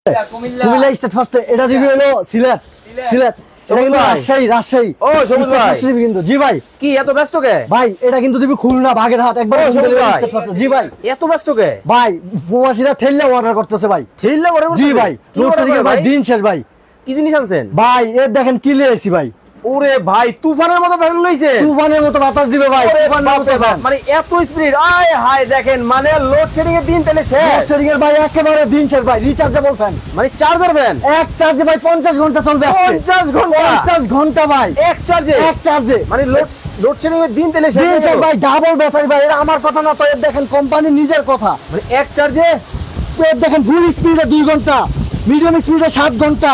Comilla state ফার্স্টে এটা review হলো সিলেট সিলেট এটা কিন্তু রাজশাহী রাজশাহী ও সবুজ ভাই কিন্তু জি ভাই কি এত ব্যস্ত কে ভাই এটা কিন্তু দিবি খুলনা বাগেরহাট একবার স্টেট ফার্স্টে জি ভাই এত ব্যস্ত কে ভাই প্রবাসীরা ঠেললে অর্ডার করতেছে ভাই ঠেললে অর্ডার করতেছে জি ভাই লোডশেডিং ভাই দিন শেষ ভাই কি জিনিস আনছেন ভাই এর দেখেন কি লিয়েছি ভাই ওরে ভাই তুফানের মতো ফ্যান লইছে তুফানের মতো বাতাস দিবে ভাই তুফানের মতো ফ্যান মানে এত স্পিড আয় হায় দেখেন মানে লোডশেডিং এর দিন তাহলে শেষ লোডশেডিং এর ভাই একেবারে দিন শেষ ভাই রিচার্জেবল ফ্যান মানে চার্জার ফ্যান এক চার্জে ভাই 50 ঘন্টা চলবে 50 ঘন্টা 50 ঘন্টা ভাই এক চার্জে মানে লোডশেডিং এর দিন তাহলে শেষ দিন শেষ ভাই ডাবল ব্যাটারি ভাই এটা আমার কথা না তো এর দেখেন কোম্পানি নিজের কথা মানে এক চার্জে এর দেখেন ফুল স্পিডে 2 ঘন্টা মিডিয়াম স্পিডে 7 ঘন্টা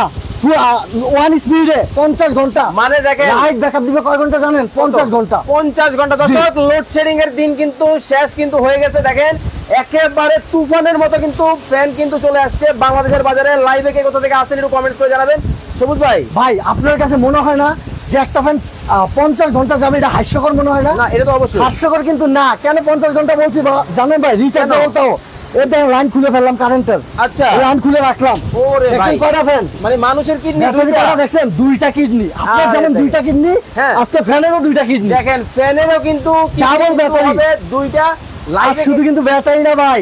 ওয়ান স্পিডে 50 ঘন্টা মানে দেখেন লাইট ব্যাকআপ দিবে কয় ঘন্টা জানেন 50 ঘন্টা 50 ঘন্টা দর্শক লোডশেডিং এর দিন কিন্তু শেষ কিন্তু হয়ে গেছে দেখেন একেবারে তুফানের মতো কিন্তু ফ্যান কিন্তু চলে আসছে বাংলাদেশের বাজারে লাইভে কে কোথা থেকে আসছেন একটু কমেন্টস করে জানাবেন সবুজ ভাই ভাই আপনার কাছে মনে হয় না যে একটা ফ্যান 50 ঘন্টা যাবে এটা হাস্যকর মনে হয় না না এটা তো অবশ্যই হাস্যকর কিন্তু না কেন 50 ঘন্টা বলছি জানেন ভাই রিচার্জেবল তো এটা লাইন খুলে ফেললাম কারেন্টের আচ্ছা লাইন খুলে রাখলাম ওরে ভাই কয়টা ফ্যান মানে মানুষের কিডনি দুইটা দেখছেন দুইটা কিডনি আপনার যেমন দুইটা কিডনি আজকে ফ্যানেরও দুইটা কিডনি দেখেন ফ্যানেরও কিন্তু ডাবল ব্যাটারি হবে দুইটা লাইট শুধু কিন্তু ব্যাটারি না ভাই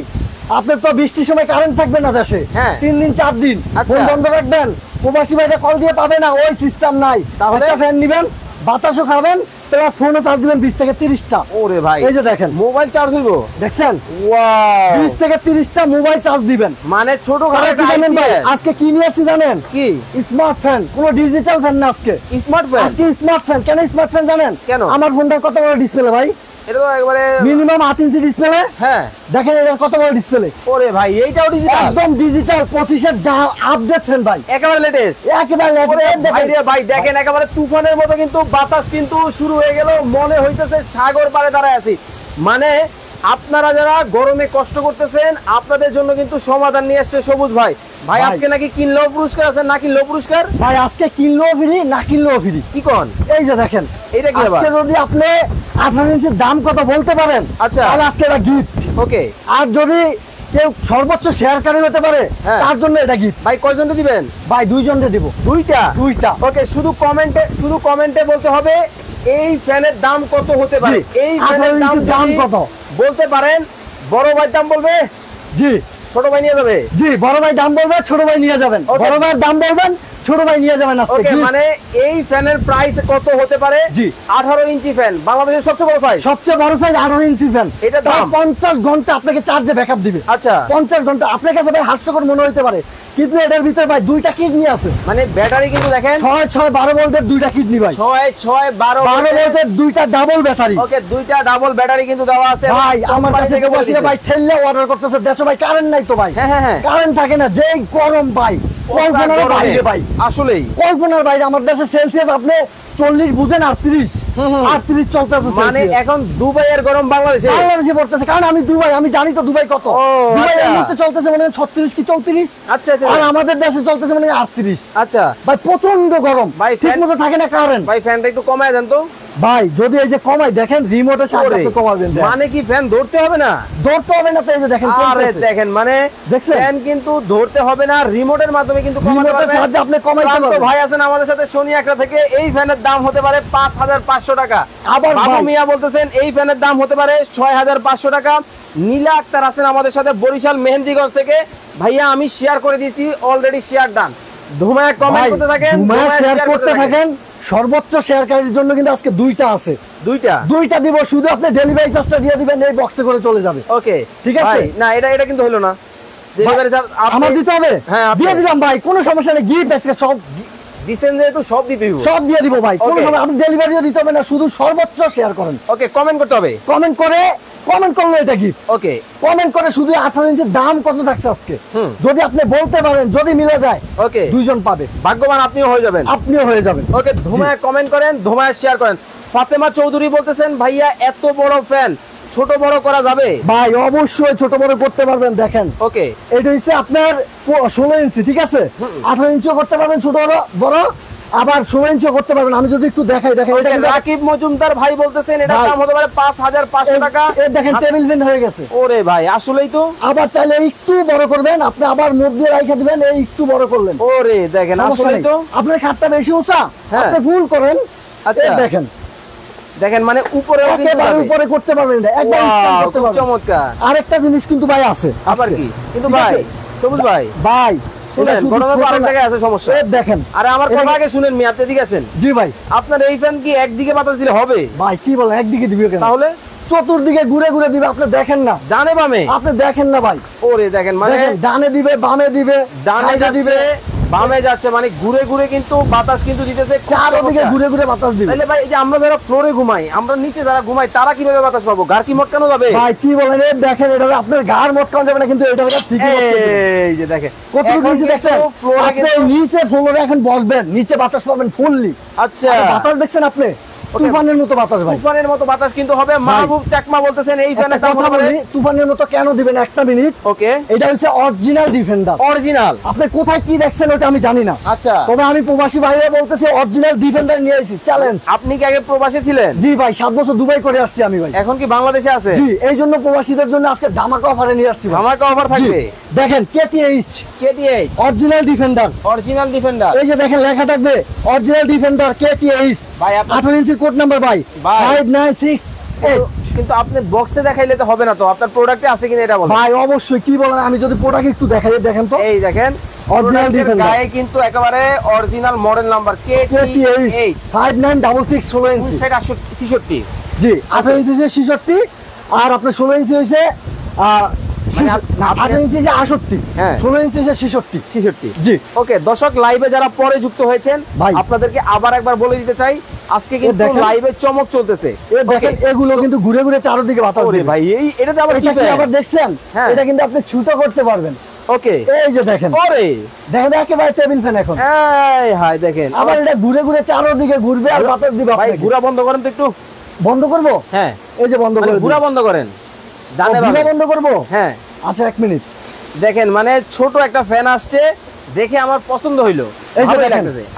আপনার তো বৃষ্টির সময় কারেন্ট থাকবে না দেশে 3 দিন 4 দিন ফোন বন্ধ রাখবেন প্রবাসী ভাইরা কল দিয়ে পাবে না ওই সিস্টেম নাই তাহলে ফ্যান নেবেন বাতাসও খাবেন প্লাস ফোনও চার্জ দিবেন 20 থেকে 30টা ওরে ভাই এই যে দেখেন মোবাইল চার্জ হইব দেখছেন ওয়াও 20 থেকে 30টা মোবাইল চার্জ দিবেন মানে ছোট খাটো জানেন ভাই আজকে কি নিয়ে আসছি জানেন কি স্মার্ট ফ্যান কোনো ডিজিটাল ফ্যান না আজকে স্মার্ট ফ্যান আজকে স্মার্ট ফ্যান কেন স্মার্ট ফ্যান জানেন কেন আমার ফোনটা কত বড় ডিসপ্লে ভাই এটা তো একবারে মিনিমাম 8 ইঞ্চি ডিসপ্লে হ্যাঁ দেখেন এটা কত বড় ডিসপ্লে ওরে ভাই এইটাও ডিজিটাল একদম ডিজিটাল 25 এর আপডেট ফ্যান ভাই একেবারে লেটেস্ট একেবারে লেটেস্ট ভাই রে ভাই দেখেন একেবারে তুফানের মতো কিন্তু বাতাস কিন্তু শুরু হয়ে গেল মনে হইতেছে সাগর পাড়ে দাঁড়ায় আছি মানে আপনারা যারা গরমে কষ্ট করতেছেন আপনাদের জন্য কিন্তু সমাধান নিয়ে আসছে সবুজ ভাই ভাই আজকে নাকি কিনলেও পুরস্কার আছে না কিনলেও পুরস্কার ভাই আজকে কিনলেও ফ্রি না কিনলেও ফ্রি কি কোন এই যে দেখেন এটা কি আজকে যদি আপনি 18 ইঞ্চির দাম কত বলতে পারেন আচ্ছা তাহলে আজকে এটা গিফট ওকে আর যদি কেউ সর্বোচ্চ শেয়ারকারী হতে পারে তার জন্য এটা গিফট ভাই কয়জনকে দিবেন ভাই দুইজনকে দিব দুইটা ওকে শুধু কমেন্টে বলতে হবে এই ফ্যানের দাম কত হতে পারে এই ফ্যানের দাম কত বলতে পারেন বড় ভাই দাম বলবে জি ছোট ভাই নিয়ে যাবে জি বড় ভাই দাম বলবে ছোট ভাই নিয়ে যাবেন বড় ভাইয়ের দাম বলবেন ছোট ভাই নিয়ে যাবেন আজকে ওকে মানে এই ফ্যানের প্রাইস কত হতে পারে জি 18 ইঞ্চি ফ্যান বাংলাদেশের সবচেয়ে বড় সাইজ 18 ইঞ্চি ফ্যান এটা দাম 50 ঘন্টা আপনাকে চার্জে ব্যাকআপ দিবে আচ্ছা 50 ঘন্টা আপনার কাছে ভাই হাস্যকর মনে হতে পারে কিন্তু এটার ভিতরে ভাই দুইটা কিডনি আছে মানে ব্যাটারি কিন্তু দেখেন 6 ভোল্টের দুইটা কিডনি ভাই 12 ভোল্টের দুইটা ডাবল ব্যাটারি ওকে দুইটা ডাবল ব্যাটারি কিন্তু দেওয়া আছে ভাই আমার কাছে বসে ভাই ঠেললে অর্ডার করতেছে দেশে ভাই কারেন্ট নাই তো ভাই হ্যাঁ কারেন্ট থাকে না যেই গরম ভাই কল্পনার বাইরে ভাই আসলেই কল্পনার বাইরে আমার দেশে সেলসিয়াস আপনি 40 বুঝেন 38 চলতেছে মানে এখন দুবাইয়ের গরম বাংলাদেশে পড়তেছে কারণ আমি দুবাই আমি জানি তো দুবাই কত দুবাই এর মধ্যে চলতেছে মানে 36 কি 34 আচ্ছা আর আমাদের দেশে চলতেছে মানে 38 আচ্ছা ভাই প্রচন্ড গরম ভাই ঠিকমতো থাকে না কারেন্ট ভাই ফ্যানটা একটু কমায় দেন তো ভাই যদি এই যে কমাই দেখেন রিমোটের সাহায্যে কমাবেন মানে কি ফ্যান ধরতে হবে না তো এই যে দেখেন আরে দেখেন মানে ফ্যান কিন্তু ধরতে হবে না রিমোটের মাধ্যমে কিন্তু কমাতে পারবেন রিমোটের সাহায্যে আপনি কমাইতে পারবেন ভাই আছেন আমাদের সাথে শনি একটা থেকে এই ফ্যানের দাম হতে পারে 5500 টাকা আবার বাবু মিয়া বলতেছেন এই ফ্যানের দাম হতে পারে 6500 টাকা নীলা আক্তার আছেন আমাদের সাথে বরিশাল মেহেন্দিগঞ্জ থেকে ভাইয়া আমি শেয়ার করে দিয়েছি অলরেডি শেয়ার ডান ধুমায় কমেন্ট করতে থাকেন ধুমায় শেয়ার করতে থাকেন সর্বোচ্চ শেয়ারকারীর জন্য কিন্তু আজকে দুইটা আছে দুইটা দিব শুধু আপনি ডেলিভারি চার্জটা দিয়ে দিবেন এই বক্সে করে চলে যাবে ওকে ঠিক আছে না এটা কিন্তু হলো না ডেলিভারি চার্জ আমার দিতে হবে হ্যাঁ দিয়ে দিলাম ভাই কোনো সমস্যা নেই গিফট আজকে সব দিবেন যেহেতু সব দিয়ে দিব ভাই কোনো সমস্যা আপনি ডেলিভারিও দিতে হবে না শুধু সর্বোচ্চ শেয়ার করেন ওকে কমেন্ট করতে হবে কমেন্ট করলে এটা গিফট ওকে কমেন্ট করে শুধু 18 ইঞ্চির দাম কত থাকছে আজকে যদি আপনি বলতে পারেন যদি মিলে যায় ওকে দুইজন পাবে ভাগ্যবান আপনিও হয়ে যাবেন ওকে ধুমায় কমেন্ট করেন ধুমায় শেয়ার করেন ফাতেমা চৌধুরী বলতেছেন ভাইয়া এত বড় ফ্যান ছোট বড় করা যাবে ভাই অবশ্যই ছোট বড় করতে পারবেন দেখেন ওকে এটা হচ্ছে আপনার 16 ইঞ্চি ঠিক আছে 18 ইঞ্চিও করতে পারবেন ছোট বড় আবার 16 ইঞ্চি করতে পারবেন। আমি যদি একটু দেখাই এটা কিন্তু রাকিব মজুমদার ভাই বলতেছেন এটার দাম হতে পারে 5500 টাকা। এই দেখেন টেবিল ফ্যান হয়ে গেছে। ওরে ভাই আসলেই তো। আবার চাইলে একটু বড় করবেন আপনি, আবার মুখ দিয়ে রাইখা দিবেন, এই একটু বড় করলেন। ওরে দেখেন আসলেই তো। আপনার খাটটা বেশি উঁচা, আপনি ফুল করেন। আচ্ছা দেখেন মানে উপরে একেবারে উপরে করতে পারবেন এটা, একবার স্ট্যান্ড করতে পারবেন। চমৎকার। আরেকটা জিনিস কিন্তু ভাই আছে। আবার কি? কিন্তু ভাই সবুজ ভাই শুনেন ঘটনা তো আরেক জায়গায় আছে সমস্যা। দেখেন আরে আমার কথা আগে শুনেন মিয়া, আপনি এদিকে আসেন। জি ভাই। আপনার এই ফ্যান কি একদিকে বাতাস দিলে হবে? ভাই কি বলেন একদিকে দিবে কেন? তাহলে চতুর্দিকে ঘুরে ঘুরে দিবে। আপনি দেখেন না ডানে বামে? আপনি দেখেন না ভাই। ওরে দেখেন মানে ডানে দিবে বামে দিবে, ডানে দিবে বামে যাচ্ছে, মানে ঘুরে ঘুরে কিন্তু বাতাস কিন্তু দিতেছে, চারদিকে ঘুরে ঘুরে বাতাস দিবে। তাহলে ভাই এই যে আমরা যারা ফ্লোরে ঘুমাই, আমরা নিচে যারা ঘুমাই, তারা কিভাবে বাতাস পাবো? গার কি মটকানো যাবে? ভাই কি বলেন দেখেন, এটা আপনার গার মটকানো যাবে না, কিন্তু এটা ঠিকই এই যে দেখেন কতটুকু নিচে দেখছেন। আপনি নিচে ফ্লোরে এখন বসবেন, নিচে বাতাস পাবেন ফুললি। আচ্ছা বাতাস দেখছেন আপনি, তুফানের মতো বাতাস ভাই। তুফানের মতো বাতাস কিন্তু হবে। মাহবুব চাকমা বলতেছেন এই ফ্যানের দাম কথা বলি, তুফানের মতো কেন দিবেন একটা মিনিট। ওকে এটা হচ্ছে অরিজিনাল ডিফেন্ডার। অরিজিনাল? আপনি কোথায় কি দেখছেন ওটা আমি জানি না। আচ্ছা তবে আমি প্রবাসী ভাইরা বলতেছি অরিজিনাল ডিফেন্ডার নিয়ে আইছি, চ্যালেঞ্জ। আপনি কি আগে প্রবাসী ছিলেন? জি ভাই, 7 বছর দুবাই করে আসছি আমি ভাই। এখন কি বাংলাদেশে আছে? জি, এই জন্য প্রবাসীদের জন্য আজকে ধামাকা অফারে নিয়ে আসছি। ধামাকা অফার থাকবে। দেখেন KTH original defender. Original defender, এই যে দেখেন লেখা থাকবে অরিজিনাল ডিফেন্ডার কেটিএইচ ভাই। 18 ইঞ্চি কোড নাম্বার ভাই 5968। কিন্তু আপনি বক্সে দেখাইলে তো হবে না, তো আপনার প্রোডাক্টে আছে কিনা এটা বলেন ভাই। অবশ্যই, কি বলেন, আমি যদি প্রোডাক্ট একটু দেখাই, দেখেন তো। এই দেখেন অরিজিনাল ডিফেন্ডার, গায়ে কিন্তু একেবারে অরিজিনাল মডেল নাম্বার কেটিএইচ 5966 16 ইঞ্চি 66। জি, 18 ইঞ্চি 66 আর আপনার 16 ইঞ্চি হইছে 18 ইঞ্চি 68, 16 ইঞ্চি 66। জি ওকে দর্শক, লাইভে যারা পরে যুক্ত হয়েছেন আপনাদেরকে আবার একবার বলে দিতে চাই, আজকে কিন্তু লাইভে চমক চলতেছে। দেখেন এগুলো কিন্তু ঘুরে ঘুরে চারদিকে বাতাস দিবে ভাই। এই এটাতে আবার কি আবার দেখছেন, এটা কিন্তু আপনি ছুটো করতে পারবেন। ওকে এই যে দেখেন, ওরে দেখেন একেবারে টেবিল ফ্যান এখন। এই হাই দেখেন, আবার এটা ঘুরে ঘুরে চারদিকে ঘুরবে আর বাতাস দিবে। ভাই ঘুরা বন্ধ করেন তো একটু। বন্ধ করব? হ্যাঁ এই যে বন্ধ করে ঘুরা বন্ধ করেন। ডানে বামে বন্ধ করব? হ্যাঁ আচ্ছা 1 মিনিট। দেখেন মানে ছোট একটা ফ্যান আসছে, দেখে আমার পছন্দ হইলো।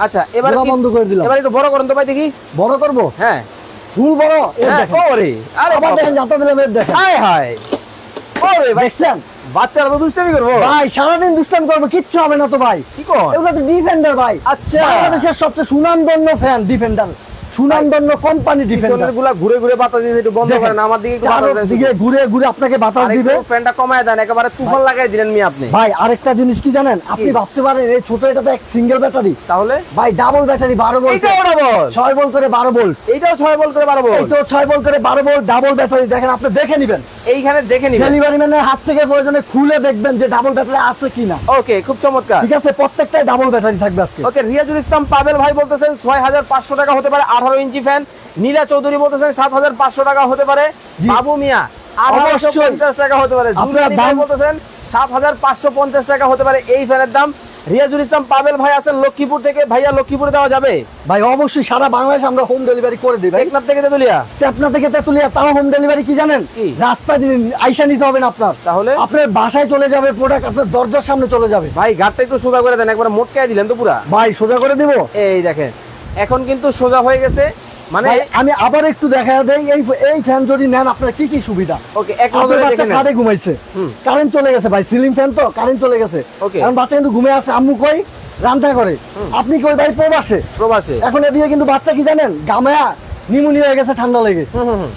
আচ্ছা এবার বন্ধ করে দিলাম। এবার একটু বড় করেন তো ভাই দেখি। বড় করব? হ্যাঁ ফুল বড়। ওরে আরে আবার দেখেন জানতে দিলাম, এর দেখেন। হাই হাই ওরে ভাই, দেখছেন বাচ্চারা তো দুষ্টামি করবো ভাই, সারাদিন দুষ্টামি করবো, কিচ্ছু হবে না তো ভাই। কি কর? এগুলো তো ডিফেন্ডার ভাই। আচ্ছা, বাংলাদেশের সবচেয়ে সুনামধন্য ফ্যান ডিফেন্ডার, সুনামধন্য কোম্পানি ডিফেন্ডার। গুলা ঘুরে ঘুরে বাতাস দিতে একটু বন্ধ করেন, আমার দিকে দিকে ঘুরে ঘুরে আপনাকে বাতাস দিবে। ফ্যানটা কমায় দেন, একেবারে তুফান লাগাই দিলেন মি আপনি। ভাই আরেকটা জিনিস কি জানেন, আপনি ভাবতে পারেন এই ছোট এটাতে এক সিঙ্গেল ব্যাটারি, তাহলে ভাই ডাবল ব্যাটারি 12 ভোল্ট। এটাও ডাবল 6 ভোল্ট করে 12 ভোল্ট। এইটাও 6 ভোল্ট করে 12 ভোল্ট। এইটাও 6 ভোল্ট করে 12 ভোল্ট ডাবল ব্যাটারি। দেখেন আপনি দেখে নেবেন, এইখানে দেখে নেবেন, ডেলিভারি ম্যানের হাত থেকে প্রয়োজনে খুলে দেখবেন যে ডাবল ব্যাটারি আছে কিনা। ওকে খুব চমৎকার। ঠিক আছে, প্রত্যেকটাই ডাবল ব্যাটারি থাকবে আজকে। ওকে রিয়াজুল ইসলাম পাবেল ভাই বলতেছেন 6500 টাকা হতে পারে 18 ইঞ্চি ফ্যান। নীলা চৌধুরী বলতেছেন 7500 টাকা হতে পারে। বাবু মিয়া 1850 টাকা হতে পারে। জুলিয়ানি ভাই বলতেছেন 7550 টাকা হতে পারে এই ফ্যানের দাম। রিয়াজুল ইসলাম পাবেল ভাই আছেন লক্ষ্মীপুর থেকে। ভাইয়া লক্ষ্মীপুরে দেওয়া যাবে? ভাই অবশ্যই, সারা বাংলাদেশ আমরা হোম ডেলিভারি করে দিই ভাই। টেকনাফ থেকে তেতুলিয়া? টেকনাফ থেকে তেতুলিয়া, তাও হোম ডেলিভারি। কি জানেন, রাস্তা আইসা নিতে হবে না আপনার, তাহলে আপনার বাসায় চলে যাবে প্রোডাক্ট, আপনার দরজার সামনে চলে যাবে। ভাই গাড়টা একটু সোজা করে দেন, একবার মোটকায় দিলেন তো পুরা। ভাই সোজা করে দিব। এই দেখেন এখন কিন্তু সোজা হয়ে গেছে। মানে আমি আবার একটু দেখা দেই, এই ফ্যান যদি নেন আপনার কি কি সুবিধা। ওকে এক নজরে দেখেন। খাটে ঘুমাইছে, কারেন্ট চলে গেছে ভাই, সিলিং ফ্যান তো কারেন্ট চলে গেছে। কারণ বাচ্চা কিন্তু ঘুমিয়ে আছে, আম্মু কই রান্না করে, আপনি কই ভাই প্রবাসে। এখন এদিকে কিন্তু বাচ্চা কি জানেন, গামায়া নিউমোনিয়া হয়ে গেছে, ঠান্ডা লেগে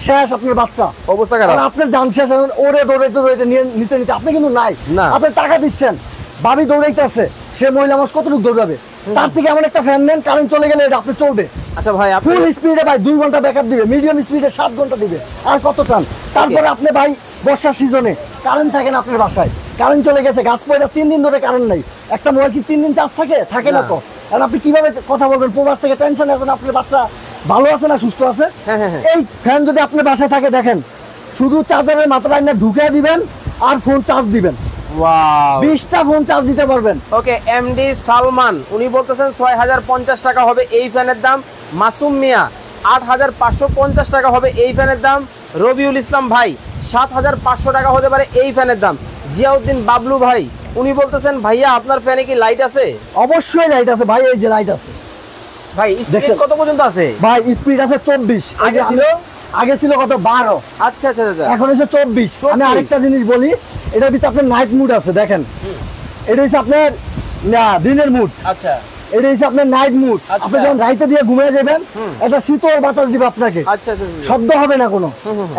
শেষ আপনার বাচ্চা, অবস্থা খারাপ। আপনার জান শেষ, ওরে দৌড়াইতে নিতে আপনি কিন্তু নাই, আপনি টাকা দিচ্ছেন, ভাবি দৌড়াইতেছে, সে মহিলা মানুষ কতটুকু দৌড়াবে। তার থেকে এমন একটা ফ্যান নেন, কারেন্ট চলে গেলে এটা আপনি চলবে। আচ্ছা ভাই ফুল স্পিডে ভাই 2 ঘন্টা ব্যাকআপ দিবে, মিডিয়াম স্পিডে 7 ঘন্টা দিবে, আর কত টান। তারপরে আপনি ভাই বর্ষার সিজনে কারেন্ট থাকে না আপনার বাসায়, কারেন্ট চলে গেছে, গাছ পয়লা 3 দিন ধরে কারেন্ট নাই, একটা মোবাইল কি 3 দিন চার্জ থাকে না তো। আর আপনি কিভাবে কথা বলবেন, প্রবাস থেকে টেনশন এখন, আপনার বাচ্চা ভালো আছে না সুস্থ আছে। এই ফ্যান যদি আপনার বাসায় থাকে, দেখেন শুধু চার্জারের মাত্রা না ঢুকে দিবেন আর ফোন চার্জ দিবেন, 20টা ফোন চার্জ দিতে পারবেন। ওকে এমডি সালমান উনি বলতেছেন 6050 টাকা হবে এই ফ্যানের দাম। মাসুম মিয়া 8550 টাকা হবে এই ফ্যানের দাম। রবিউল ইসলাম ভাই 7500 টাকা হতে পারে এই ফ্যানের দাম। জিয়াউদ্দিন বাবলু ভাই উনি বলতেছেন ভাইয়া আপনার ফ্যানে কি লাইট আছে? অবশ্যই লাইট আছে ভাই, এই যে লাইট আছে, ভাই স্পিড কত পর্যন্ত আছে? ভাই স্পিড আছে 24, আগে ছিল কত 12। আচ্ছা আচ্ছা আচ্ছা, এখন হচ্ছে 24। আমি আরেকটা জিনিস বলি, এটার ভিতরে আপনার নাইট মুড আছে, দেখেন এটা হচ্ছে আপনার দিনের মুড। আচ্ছা, এটা হচ্ছে আপনার নাইট মুড। আপনি যখন রাইতে দিয়ে ঘুমিয়ে যাবেন, একটা শীতল বাতাস দিবে আপনাকে। আচ্ছা আচ্ছা, শব্দ হবে না কোনো,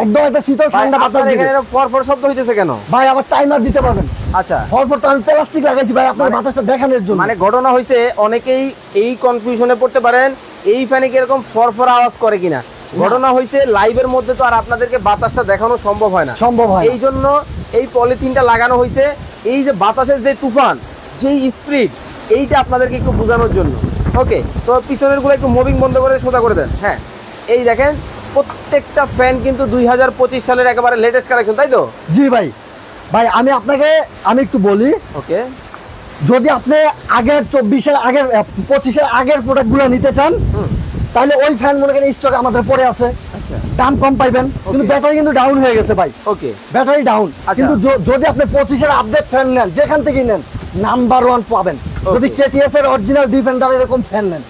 একদম একটা শীতল ঠান্ডা বাতাস দিবে। এখানে ফরফর শব্দ হইতেছে কেন ভাই? আবার টাইমার দিতে পারবেন। আচ্ছা, ফরফর তো আমি প্লাস্টিক লাগাইছি ভাই, আপনার বাতাসটা দেখানোর জন্য। মানে ঘটনা হইছে, অনেকেই এই কনফিউশনে পড়তে পারেন এই ফ্যানে কি এরকম ফরফর আওয়াজ করে কিনা। ঘটনা হইছে লাইভের মধ্যে তো আর আপনাদেরকে বাতাসটা দেখানো সম্ভব হয় না, এই জন্য এই পলিথিনটা লাগানো হইছে। এই যে বাতাসের যে তুফান, যেই স্পিড, এইটা আপনাদেরকে একটু বোঝানোর জন্য। ওকে, তো পিছনের গুলো একটু মুভিং বন্ধ করে সোজা করে দেন। হ্যাঁ, এই দেখেন প্রত্যেকটা ফ্যান কিন্তু 2025 সালের একেবারে লেটেস্ট কালেকশন, তাই তো? জি ভাই। ভাই আমি আপনাকে একটু বলি, ওকে, যদি আপনি আগের 24-এর আগের 25-এর আগের প্রোডাক্টগুলো নিতে চান, তাহলে ওই ফ্যান মনে করেন স্টক আমাদের পরে আছে। আচ্ছা, দাম কম পাইবেন, কিন্তু ব্যাটারি কিন্তু ডাউন হয়ে গেছে ভাই। ওকে, ব্যাটারি ডাউন। কিন্তু যদি আপনি 25-এর আপডেট ফ্যান নেন, যেখান থেকে নেন নাম্বার 1 পাবেন। যদি কেটিএস এর অরিজিনাল ডিফেন্ডার এরকম ফ্যান নেন,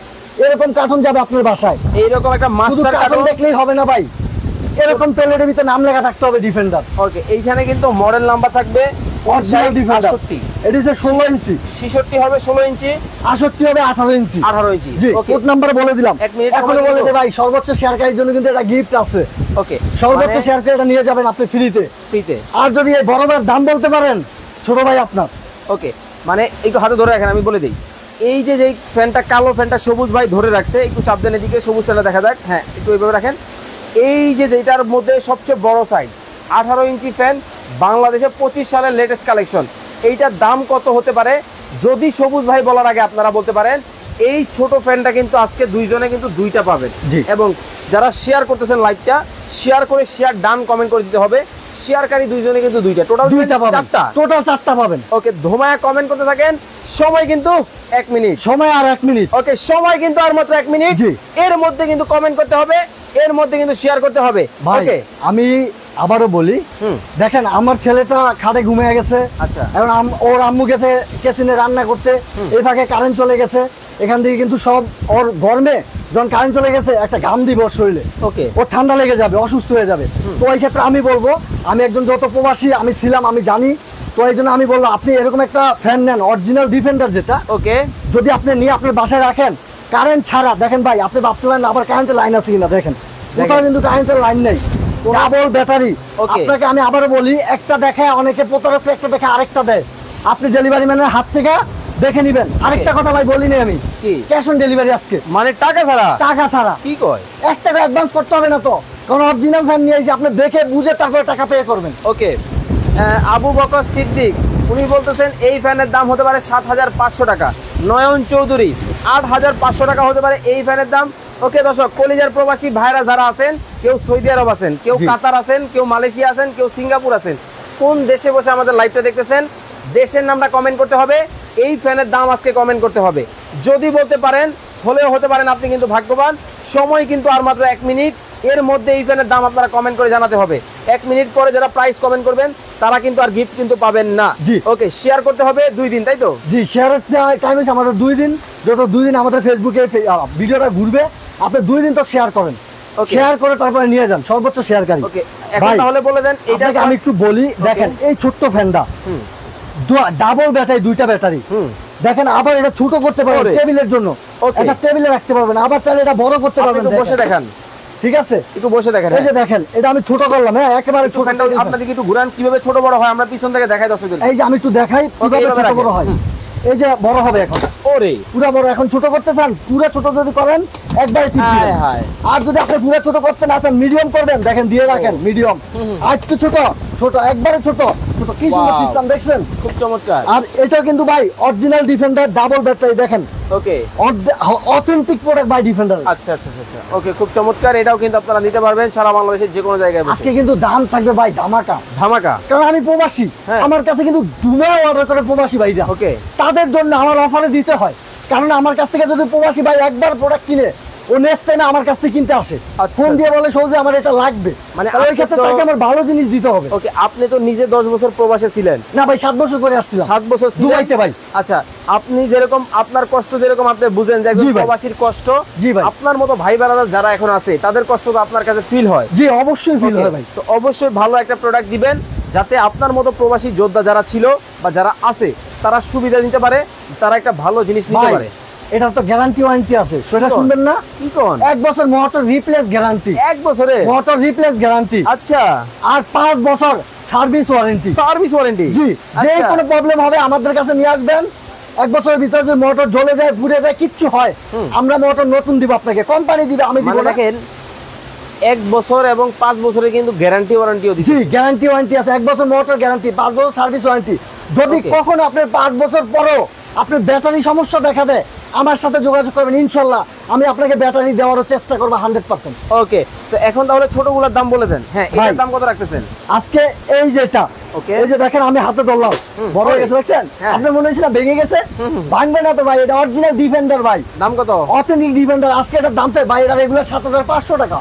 এরকম কার্টুন যাবে আপনার বাসায়। এইরকম একটা মাস্টার কার্টুন দেখলেই হবে না ভাই, এরকম প্লেটের ভিতরে নাম লেখা থাকতে হবে ডিফেন্ডার। ওকে, এইখানে কিন্তু মডেল নাম্বার থাকবে অরিজিনাল ডিফেন্ডার 68, এটি হচ্ছে 16 ইঞ্চি, 66 হবে 16 ইঞ্চি, 68 হবে 18 ইঞ্চি, 18 ইঞ্চি। জি, কোড নাম্বার বলে দিলাম। এখন বলে দে ভাই, সর্বোচ্চ শেয়ারকারীর জন্য কিন্তু এটা গিফট আছে। ওকে, সর্বোচ্চ শেয়ারকারী এটা নিয়ে যাবেন আপনি ফ্রিতে। আর যদি এই বড়টার দাম বলতে পারেন, ছোট ভাই আপনার। ওকে, মানে একটু হাতে ধরে রাখেন, আমি বলে দিই। এই যে ফ্যানটা কালো, ফ্যানটা সবুজ ভাই ধরে রাখছে, একটু চাপ দেন এদিকে, সবুজ ফ্যানটা দেখা যাক। হ্যাঁ, একটু এইভাবে রাখেন। এই যে যেটার মধ্যে সবচেয়ে বড় সাইজ 18 ইঞ্চি ফ্যান, বাংলাদেশে 25 সালের লেটেস্ট কালেকশন। এইটার দাম কত হতে পারে যদি সবুজ ভাই বলার আগে আপনারা বলতে পারেন? এই ছোট ফ্যানটা কিন্তু আজকে দুইজনে কিন্তু দুইটা পাবেন, এবং যারা শেয়ার করতেছেন লাইভটা, শেয়ার করে শেয়ার ডান কমেন্ট করে দিতে হবে। শেয়ারকারী দুইজনে কিন্তু দুইটা, টোটাল 4টা পাবেন। ওকে, ধোমায়া কমেন্ট করতে থাকেন। সময় কিন্তু 1 মিনিট, সময় আর 1 মিনিট। ওকে, সময় কিন্তু আর মাত্র 1 মিনিট। এর মধ্যে কিন্তু কমেন্ট করতে হবে, এর মধ্যে কিন্তু শেয়ার করতে হবে। ওকে, আমি আবারও বলি, দেখেন আমার ছেলেটা খাটে ঘুমিয়ে গেছে। আচ্ছা, এখন ওর আম্মু গেছে কিচেনে রান্না করতে, এই ফাঁকে কারেন্ট চলে গেছে। এখান থেকে কিন্তু সব ওর গরমে যখন কারেন্ট চলে গেছে একটা ঘাম দিব ওর শরীরে। ওকে, ওর ঠান্ডা লেগে যাবে, অসুস্থ হয়ে যাবে। তো এই ক্ষেত্রে আমি বলবো, আমি একজন যত প্রবাসী আমি ছিলাম আমি জানি, তো এই জন্য আমি বলবো আপনি এরকম একটা ফ্যান নেন, অরিজিনাল ডিফেন্ডার যেটা। ওকে, যদি আপনি নিয়ে আপনার বাসায় রাখেন কারেন্ট ছাড়া, দেখেন ভাই আপনি ভাবতে পারেন আবার কারেন্টের লাইন আছে কিনা, দেখেন কোথাও কিন্তু কারেন্টের লাইন নেই, ডাবল ব্যাটারি। আপনাকে আমি আবারও বলি, একটা দেখায় অনেকে প্রতারক, একটা দেখে আরেকটা দেয়। আপনি ডেলিভারি ম্যানের হাত থেকে দেখে নিবেন। আরেকটা কথা ভাই বলিনি আমি, ক্যাশ অন ডেলিভারি আজকে, মানে টাকা ছাড়া। কি কয়? 1 টাকা অ্যাডভান্স করতে হবে না তো, কারণ অরিজিনাল ফ্যান নিয়ে যে আপনি দেখে বুঝে তারপরে টাকা পে করবেন। ওকে, আবু বকর সিদ্দিক উনি বলতেছেন এই ফ্যানের দাম হতে পারে 7,500 টাকা। নয়ন চৌধুরী 8,500 টাকা হতে পারে এই ফ্যানের দাম। ওকে দর্শক, কলিজার প্রবাসী ভাইরা যারা আছেন, কেউ সৌদি আরব আছেন, কেউ কাতার আছেন, কেউ মালয়েশিয়া আছেন, কেউ সিঙ্গাপুর আছেন, কোন দেশে বসে আমাদের লাইভটা দেখতেছেন, দেশের নামটা কমেন্ট করতে হবে, এই ফ্যানের দাম আজকে কমেন্ট করতে হবে। যদি বলতে পারেন, হলেও হতে পারেন আপনি কিন্তু ভাগ্যবান। সময় কিন্তু আর মাত্র 1 মিনিট, এর মধ্যে এই ফ্যানের দাম আপনারা কমেন্ট করে জানাতে হবে। 1 মিনিট পরে যারা প্রাইস কমেন্ট করবেন তারা কিন্তু আর গিফট কিন্তু পাবেন না। ওকে, শেয়ার করতে হবে 2 দিন, তাই তো? জি, শেয়ারের টাইম আছে আমাদের 2 দিন। যত 2 দিন আমাদের ফেসবুকে ভিডিওটা ঘুরবে, আপনি 2 দিন তো শেয়ার করেন, শেয়ার করে তারপরে নিয়ে যান সর্বোচ্চ শেয়ারকারী। ওকে, এখন তাহলে বলে দেন এইটা আমি একটু বলি। দেখেন এই ছোট্ট ফ্যানটা ডাবল ব্যাটারি, 2টা ব্যাটারি। দেখেন, আবার এটা ছোট করতে পারবেন টেবিলের জন্য, এটা টেবিলে রাখতে পারবেন, আবার চাইলে এটা বড় করতে পারবেন। বসে দেখেন, ঠিক আছে, একটু বসে দেখেন। এই যে দেখেন, এটা আমি ছোট করলাম। হ্যাঁ, একেবারে ছোট। আপনাদের একটু ঘুরান, কিভাবে ছোট বড় হয় আমরা পিছন থেকে দেখাই দর্শকদের। এই যে আমি একটু দেখাই কিভাবে ছোট বড় হয়। এই যে বড় হবে এখন, ওরে পুরো বড়। এখন ছোট করতে চান, পুরো ছোট যদি করেন একবারে ঠিক দিবেন। আর যদি আপনি পুরো ছোট করতে না চান, মিডিয়াম করবেন, দেখেন দিয়ে রাখেন মিডিয়াম। আর একটু ছোট ছোট, একবারে ছোট ছোট, কি সুন্দর সিস্টেম দেখছেন, খুব চমৎকার। আর এটা কিন্তু ভাই অরিজিনাল ডিফেন্ডার ডাবল ব্যাটারি, দেখেন। ওকে, অথেন্টিক প্রোডাক্ট বাই ডিফেন্ডার। আচ্ছা আচ্ছা আচ্ছা, ওকে, খুব চমৎকার। এটাও কিন্তু আপনারা নিতে পারবেন সারা বাংলাদেশের যে কোনো জায়গায়। আজকে কিন্তু দাম থাকবে ভাই ধামাকা ধামাকা, কারণ আমি প্রবাসী, আমার কাছে কিন্তু দুমায় অর্ডার করে প্রবাসী ভাইরা। ওকে, তাদের জন্য আমার অফারে দিতে হয়, কারণ আমার কাছ থেকে যদি প্রবাসী ভাই একবার প্রোডাক্ট কিনে ও নেক্সট টাইম আমার কাছ থেকে কিনতে আসে, ফোন দিয়ে বলে সৌদি আমার এটা লাগবে, মানে ওই ক্ষেত্রে তাকে আমার ভালো জিনিস দিতে হবে। ওকে, আপনি তো নিজে 10 বছর প্রবাসে ছিলেন। না ভাই 7 বছর করে আসছিলাম। 7 বছর দুবাইতে ভাই। আচ্ছা, আপনি যেরকম আপনার কষ্ট যেরকম আপনি বুঝেন যে একজন প্রবাসীর কষ্ট, আপনার মতো ভাই ব্রাদার যারা এখন আছে তাদের কষ্ট তো আপনার কাছে ফিল হয়। জি অবশ্যই ফিল হয় ভাই। তো অবশ্যই ভালো একটা প্রোডাক্ট দিবেন যাতে আপনার মতো প্রবাসী যোদ্ধা যারা ছিল বা যারা আছে তারা সুবিধা নিতে পারে, তারা একটা ভালো জিনিস নিতে পারে। এটা তো গ্যারান্টি ওয়ারেন্টি আছে, সেটা শুনবেন না? কি কোন? 1 বছর মোটর রিপ্লেস গ্যারান্টি। 1 বছরে মোটর রিপ্লেস গ্যারান্টি। আচ্ছা, আর 5 বছর সার্ভিস ওয়ারেন্টি। Service warranty? জি, যে কোনো প্রবলেম হবে আমাদের কাছে নিয়ে আসবেন। 1 বছরের ভিতরে যদি মোটর জ্বলে যায়, পুড়ে যায়, কিচ্ছু হয়, আমরা মোটর নতুন দিব আপনাকে, কোম্পানি দিবে, আমি দিব। দেখেন 1 বছর এবং 5 বছরের কিন্তু গ্যারান্টি ওয়ারেন্টিও দিচ্ছে। জি, গ্যারান্টি ওয়ারেন্টি আছে। 1 বছর মোটর গ্যারান্টি, 5 বছর সার্ভিস ওয়ারেন্টি। যদি কখনো আপনার 5 বছর পরেও আপনার ব্যাটারি সমস্যা দেখা দেয়, আমার সাথে যোগাযোগ করবেন, ইনশাআল্লাহ আমি আপনাকে ব্যাটারি দেওয়ার চেষ্টা করব 100%। ওকে, তো এখন তাহলে ছোটগুলোর দাম বলে দেন। হ্যাঁ, এটার দাম কত রাখতেছেন আজকে? এই যেটা, ওকে, এই যে দেখেন আমি হাতে ধরলাম, বড় হয়ে গেছে দেখছেন? আপনি মনে হচ্ছে না ভেঙে গেছে? ভাঙবে না তো ভাই, এটা অরিজিনাল ডিফেন্ডার ভাই। দাম কত? Authentic defender. আজকে এটার দাম ভাই এটা রেগুলার 7500 টাকা।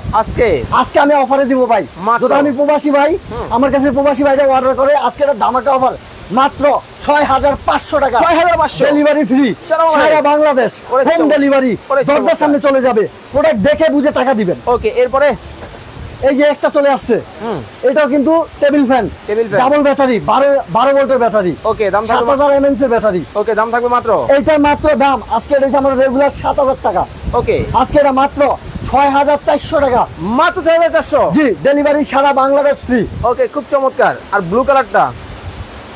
আজকে আমি অফারে দিব ভাই। যদি আমি প্রবাসী ভাই, আমার কাছে প্রবাসী ভাইরা অর্ডার করে, আজকে এটা ধামাকা অফার মাত্র 6500 টাকা। 6500 ডেলিভারি ফ্রি সারা বাংলাদেশ, হোম ডেলিভারি, দরজার সামনে চলে যাবে। প্রোডাক্ট দেখে বুঝে টাকা দিবেন। ওকে, এরপরে এই যে একটা চলে আসছে, এটাও কিন্তু টেবিল ফ্যান, ডাবল ব্যাটারি, 12 ভোল্টের ব্যাটারি। ওকে, দাম থাকবে 7000 mAh এর ব্যাটারি। ওকে, দাম থাকবে মাত্র, এইটার মাত্র দাম আজকে এটা আমাদের রেগুলার 7000 টাকা। ওকে, আজকে এটা মাত্র 6400 টাকা। মাত্র 6400? জি, ডেলিভারি সারা বাংলাদেশ ফ্রি। ওকে, খুব চমৎকার। আর ব্লু কালারটা?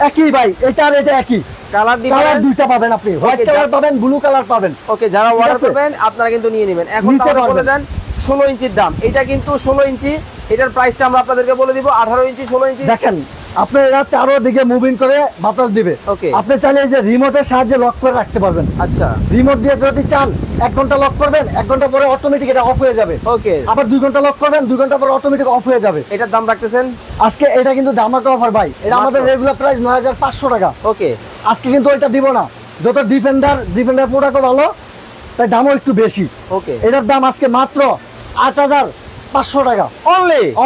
একই ভাই, এটা আর এটা একই কালার। কালার দুইটা পাবেন আপনি, হোয়াইট কালার পাবেন, ব্লু কালার পাবেন। ওকে, যারা অর্ডার করবেন আপনারা কিন্তু নিয়ে নেবেন। এখন তাহলে বলে দেন 16 ইঞ্চির দাম। এটা কিন্তু 16 ইঞ্চি, এটার প্রাইসটা আমরা আপনাদেরকে বলে দিব। 18 ইঞ্চি, 16 ইঞ্চি দেখেন আপনি এরা চারোদিকে মুভিং করে বাতাস দিবে। ওকে, আপনি চাইলে যে রিমোটের সাহায্যে লক করে রাখতে পারবেন। আচ্ছা, রিমোট দিয়ে যদি চান 1 ঘন্টা লক করবেন, 1 ঘন্টা পরে অটোমেটিক এটা অফ হয়ে যাবে। ওকে, আবার 2 ঘন্টা লক করবেন, 2 ঘন্টা পরে অটোমেটিক অফ হয়ে যাবে। এটার দাম রাখতেছেন আজকে? এটা কিন্তু ধামাকা অফার ভাই, এটা আমাদের রেগুলার প্রাইস 9500 টাকা। ওকে, আজকে কিন্তু ওইটা দিব না। যত ডিফেন্ডার প্রোডাক্টও ভালো, তাই দামও একটু বেশি। ওকে, এটার দাম আজকে মাত্র 8500 টাকা।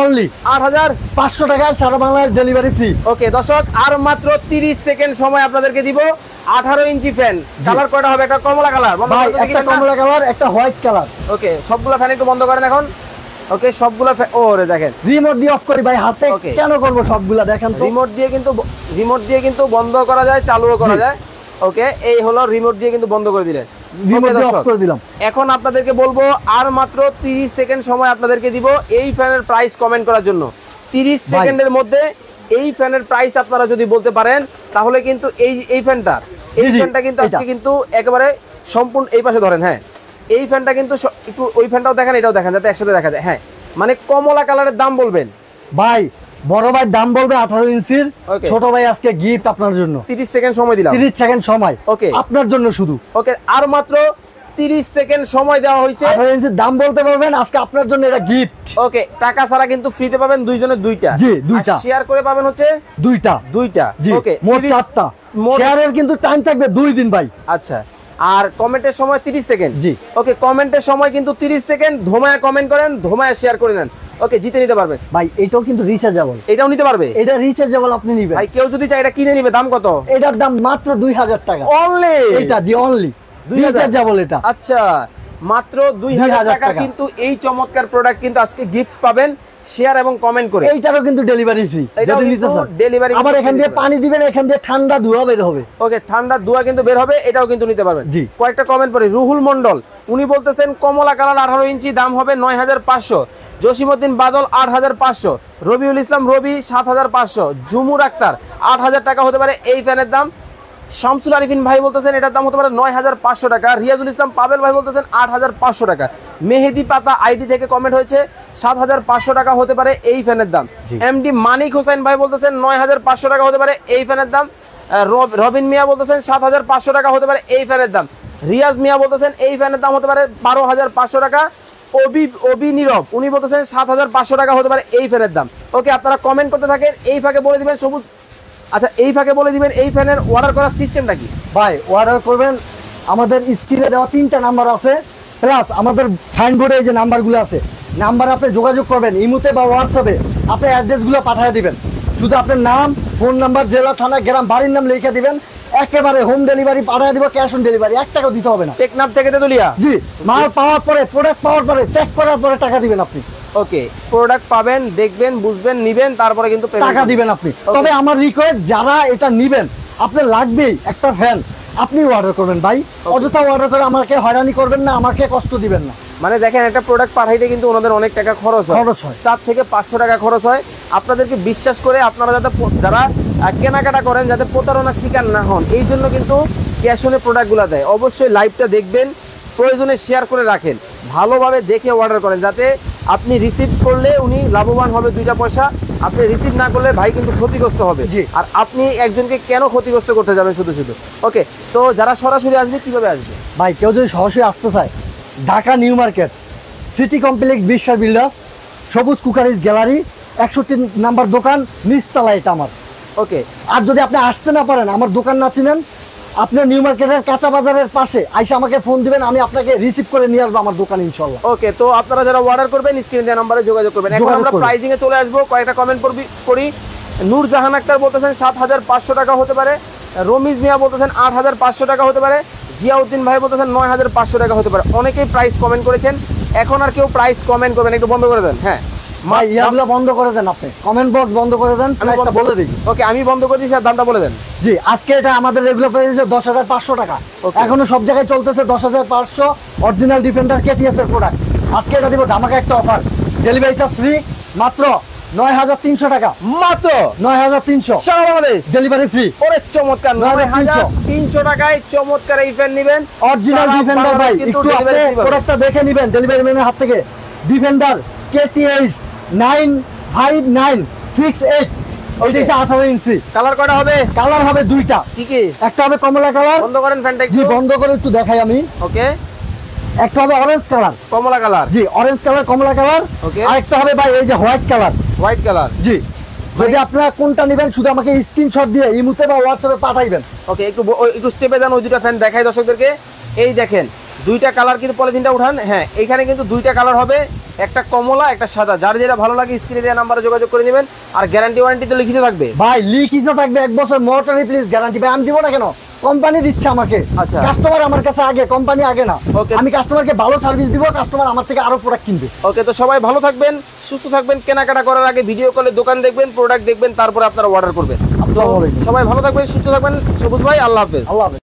অনলি 8500 টাকায় সারা বাংলাদেশ ডেলিভারি ফ্রি। ওকে দর্শক, আর মাত্র 30 সেকেন্ড সময় আপনাদেরকে দিব। 18 ইঞ্চি ফ্যান, কালার কয়টা হবে? একটা কমলা কালার, একটা কমলা কালার, একটা হোয়াইট কালার। ওকে, সবগুলো ফ্যান একটু বন্ধ করেন এখন। ওকে, সবগুলো ওরে দেখেন, রিমোট দিয়ে অফ করি ভাই, হাতে কেন করব? সবগুলা দেখেন তো, রিমোট দিয়ে কিন্তু বন্ধ করা যায়, চালুও করা যায়। ওকে, এই হলো রিমোট দিয়ে কিন্তু বন্ধ করে দিলেন। এখন আপনাদেরকে বলবো আর মাত্র 30 সেকেন্ড সময় আপনাদেরকে দিব এই ফ্যানের প্রাইস কমেন্ট করার জন্য। 30 সেকেন্ডের মধ্যে এই ফ্যানের প্রাইস আপনারা যদি বলতে পারেন, তাহলে কিন্তু এই ফ্যানটা কিন্তু আজকে কিন্তু একেবারে সম্পূর্ণ এই পাশে ধরেন। হ্যাঁ, এই ফ্যানটা কিন্তু একটু ওই ফ্যানটাও দেখেন, এটাও দেখেন, যাতে একসাথে দেখা যায়। হ্যাঁ, মানে কমলা কালারের দাম বলবেন ভাই। বড় ভাই দাম বলবে 18 ইঞ্চির, ছোট ভাই আজকে গিফট আপনার জন্য। 30 সেকেন্ড সময় দিলাম। 30 সেকেন্ড সময়, ওকে, আপনার জন্য শুধু। ওকে, আর মাত্র 30 সেকেন্ড সময় দেওয়া হয়েছে। 18 ইঞ্চির দাম বলতে পারবেন, আজকে আপনার জন্য এটা গিফট। ওকে, টাকা ছাড়া কিন্তু ফ্রিতে পাবেন দুইজনের দুইটা। জি, দুইটা শেয়ার করে পাবেন হচ্ছে দুইটা। জি, ওকে, মোট 4টা। শেয়ারের কিন্তু টাইম থাকবে 2 দিন ভাই। আচ্ছা, আর কমেন্টের সময় 30 সেকেন্ড। জি, ওকে, কমেন্টের সময় কিন্তু 30 সেকেন্ড। ধোমায়া কমেন্ট করেন, ধোমায়া শেয়ার করে দেন। ওকে, জিতে নিতে পারবে ভাই। এটাও কিন্তু রিচার্জেবল, এটাও নিতে পারবে। এটা রিচার্জেবল, আপনি নিবেন ভাই। কেউ যদি চায় এটা কিনে নিবে, দাম কত? এটার দাম মাত্র 2000 টাকা অনলি। এটা জি, অনলি রিচার্জেবল এটা। আচ্ছা, মাত্র 2000 টাকা কিন্তু এই চমৎকার প্রোডাক্ট কিন্তু আজকে গিফট পাবেন শেয়ার এবং কমেন্ট করে। এইটারও কিন্তু ডেলিভারি ফ্রি, যদি নিতে চান ডেলিভারি। আবার এখান দিয়ে পানি দিবেন, এখান দিয়ে ঠান্ডা ধোঁয়া বের হবে। ওকে, ঠান্ডা ধোঁয়া কিন্তু বের হবে, এটাও কিন্তু নিতে পারবেন। জি, কয়েকটা কমেন্ট পড়ি। রুহুল মন্ডল, উনি বলতেছেন কমলা কালার 18 ইঞ্চি, দাম হবে 9500। জসিমউদ্দিন বাদল 8500। রবিউল ইসলাম রবি 7500। জুমুর আক্তার 8000 টাকা হতে পারে এই ফ্যানের দাম। শামসুল আরিফিন ভাই বলতেছেন এটার দাম হতে পারে 9500 টাকা। রিয়াজুল ইসলাম পাবেল ভাই বলতেছেন 8500 টাকা। মেহেদি পাতা আইডি থেকে কমেন্ট হয়েছে 7500 টাকা হতে পারে এই ফ্যানের দাম। এমডি মানিক হোসেন ভাই বলতেছেন 9500 টাকা হতে পারে এই ফ্যানের দাম। রবিন মিয়া বলতেছেন 7500 টাকা হতে পারে এই ফ্যানের দাম। রিয়াজ মিয়া বলতেছেন এই ফ্যানের দাম হতে পারে 12500 টাকা। ওবি নীরব উনি বলতেছেন 7500 টাকা হতে পারে এই ফ্যানের দাম। ওকে, আপনারা কমেন্ট করতে থাকেন, এই ফাঁকে বলে দিবেন সবুজ। আচ্ছা, এই ফাঁকে বলে দিবেন এই ফ্যানের অর্ডার করার সিস্টেমটা কি? ভাই অর্ডার করবেন, আমাদের স্ক্রিনে দেওয়া 3টা নাম্বার আছে, প্লাস আমাদের সাইনবোর্ডে যে নাম্বারগুলো আছে, নাম্বারে আপনি যোগাযোগ করবেন, ইমোতে বা হোয়াটসঅ্যাপে আপনি অ্যাড্রেসগুলো পাঠিয়ে দিবেন। শুধু আপনার নাম, ফোন নাম্বার, জেলা, থানা, গ্রাম, বাড়ির নাম লিখে দিবেন, একেবারে হোম ডেলিভারি পাঠিয়ে দিব, ক্যাশ অন ডেলিভারি, 1 টাকাও দিতে হবে না। টেকনাফ থেকে তেতুলিয়া। জি, মাল পাওয়ার পরে, প্রোডাক্ট পাওয়ার পরে, চেক করার পরে টাকা দিবেন আপনি। ওকে, প্রোডাক্ট পাবেন, দেখবেন, বুঝবেন, নিবেন, তারপরে কিন্তু টাকা দিবেন আপনি। তবে আমার রিকোয়েস্ট, যারা এটা নিবেন, আপনার লাগবেই একটা ফ্যান, আপনি অর্ডার করবেন ভাই। অযথা অর্ডার করে আমাকে হয়রানি করবেন না, আমাকে কষ্ট দিবেন না। মানে দেখেন, একটা প্রোডাক্ট পাঠাইতে কিন্তু ওনাদের অনেক টাকা খরচ হয়, 4 থেকে 500 টাকা খরচ হয়। আপনাদেরকে বিশ্বাস করে আপনারা যারা কেনাকাটা করেন, যাতে প্রতারণার শিকার না হন, এই জন্য কিন্তু ক্যাশ অনে প্রোডাক্টগুলো দেয়। অবশ্যই লাইভটা দেখবেন, প্রয়োজনে শেয়ার করে রাখেন, ভালোভাবে দেখে অর্ডার করেন, যাতে আপনি রিসিভ করলে উনি লাভবান হবে 2টা পয়সা, আপনি রিসিভ না করলে ভাই কিন্তু ক্ষতিগ্রস্ত হবে। আর আপনি একজনকে কেন ক্ষতিগ্রস্ত করতে যাবেন শুধু শুধু? ওকে, তো যারা সরাসরি আসবে কিভাবে আসবে ভাই? কেউ যদি সরাসরি আসতে চায়, Dhaka new market, city complex, বিশ্বাস বিল্ডার্স, সবুজ কুকারিজ গ্যালারি, 61 নাম্বার দোকান, নিচতলা এটা আমার। ওকে, আর যদি আপনি আসতে না পারেন, আমার দোকান না চিনেন, আপনার নিউ মার্কেটের কাঁচা বাজারের পাশে আইসা আমাকে ফোন দিবেন, আমি আপনাকে রিসিভ করে নিয়ে আসবো আমার দোকানে ইনশাআল্লাহ। ওকে, তো আপনারা যারা অর্ডার করবেন স্ক্রিনে দেওয়া নম্বরে যোগাযোগ করবেন। এখন আমরা প্রাইজিং এ চলে আসবো, কয়েকটা কমেন্ট করি। নূরজাহান আক্তার বলতেছেন 7500 টাকা হতে পারে, রমিজ মিয়া বলতেছেন 8500 টাকা হতে পারে, জিয়াউদ্দিন ভাই বলতেছেন 9500 টাকা হতে পারে। অনেকেই প্রাইস কমেন্ট করেছেন, এখন আর কেউ প্রাইস কমেন্ট করবেন, একটু বন্ধ করে দেন। হ্যাঁ ভাই, ইয়াগুলো বন্ধ করে দেন, আপনি কমেন্ট বক্স বন্ধ করে দেন, প্রাইসটা বলে দিই। ওকে, আমি বন্ধ করে দিয়েছি, আর দামটা বলে দেন। জি, আজকে এটা আমাদের রেগুলার প্রাইস 10500 টাকা, এখনো সব জায়গায় চলতেছে 10500, অরিজিনাল ডিফেন্ডার কেটিএস এর প্রোডাক্ট। আজকে এটা দিব ধামাকা একটা অফার, ডেলিভারি চার্জ ফ্রি, মাত্র 9300 টাকা, মাত্র 9300, সারা বাংলাদেশ ডেলিভারি ফ্রি। ওরে চমৎকার, 9300 টাকায় চমৎকার এই ফ্যান নেবেন, অরিজিনাল ডিফেন্ডার ভাই। একটু আপনি প্রোডাক্টটা দেখে নেবেন ডেলিভারি ম্যানের হাত থেকে। ডিফেন্ডার কেটিএস 95968, ওইটা হচ্ছে 18 ইঞ্চি। কালার কয়টা হবে? কালার হবে 2টা। কি কি? একটা হবে কমলা কালার। বন্ধ করেন ফ্যানটা একটু। জি, বন্ধ করে একটু দেখাই আমি। ওকে, একটা হবে অরেঞ্জ কালার, কমলা কালার। জি, অরেঞ্জ কালার, কমলা কালার। ওকে, আর একটা হবে ভাই এই যে হোয়াইট কালার। White colour. জি, যদি আপনারা কোনটা নেবেন শুধু আমাকে স্ক্রিনশট দিয়ে ইমোতে বা হোয়াটসঅ্যাপে পাঠাইবেন। ওকে, একটু স্টেপে যান, ওই দুটো ফ্যান দেখাই দর্শকদেরকে। এই দেখেন, 2টা কালার কিন্তু পলিথিনটা উঠান। হ্যাঁ, এখানে কিন্তু 2টা কালার হবে, একটা কমলা, একটা সাদা। যার যেটা ভালো লাগে স্ক্রিনে দেওয়া নাম্বারে যোগাযোগ করে নেবেন। আর গ্যারান্টি ওয়ারেন্টি তো লিখিত থাকবে ভাই, লিখিত থাকবে 1 বছর মোটর রিপ্লেস গ্যারান্টি। ভাই আমি দিব না কেন, কোম্পানি দিচ্ছে আমাকে। আচ্ছা, কাস্টমার আমার কাছে আগে, কোম্পানি আগে না। আমি কাস্টমারকে ভালো সার্ভিস দিব, কাস্টমার আমার থেকে আরো প্রোডাক্ট কিনবে। ওকে, তো সবাই ভালো থাকবেন, সুস্থ থাকবেন। কেনাকাটা করার আগে ভিডিও কলে দোকান দেখবেন, প্রোডাক্ট দেখবেন, তারপরে আপনারা অর্ডার করবেন। আসসালামু আলাইকুম। সবাই ভালো থাকবেন, সুস্থ থাকবেন। সবুজ ভাই, আল্লাহ হাফেজ। আল্লাহ হাফেজ।